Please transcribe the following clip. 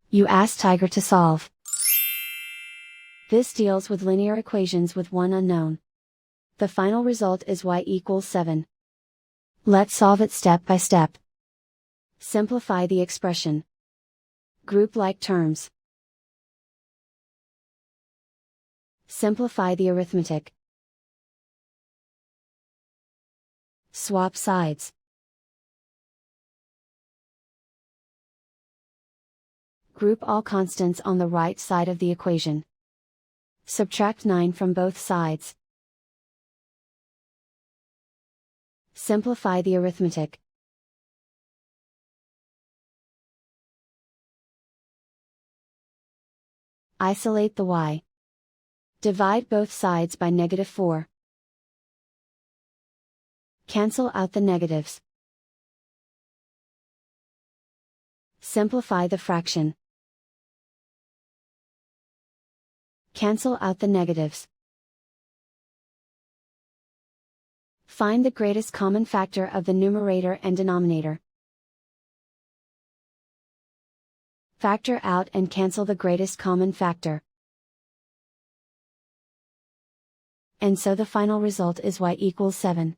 You ask Tiger to solve. This deals with linear equations with one unknown. The final result is y equals 7. Let's solve it step by step. Simplify the expression. Group like terms. Simplify the arithmetic. Swap sides. Group all constants on the right side of the equation. Subtract 9 from both sides. Simplify the arithmetic. Isolate the y. Divide both sides by -4. Cancel out the negatives. Simplify the fraction. Cancel out the negatives. Find the greatest common factor of the numerator and denominator. Factor out and cancel the greatest common factor. And so the final result is y equals 7.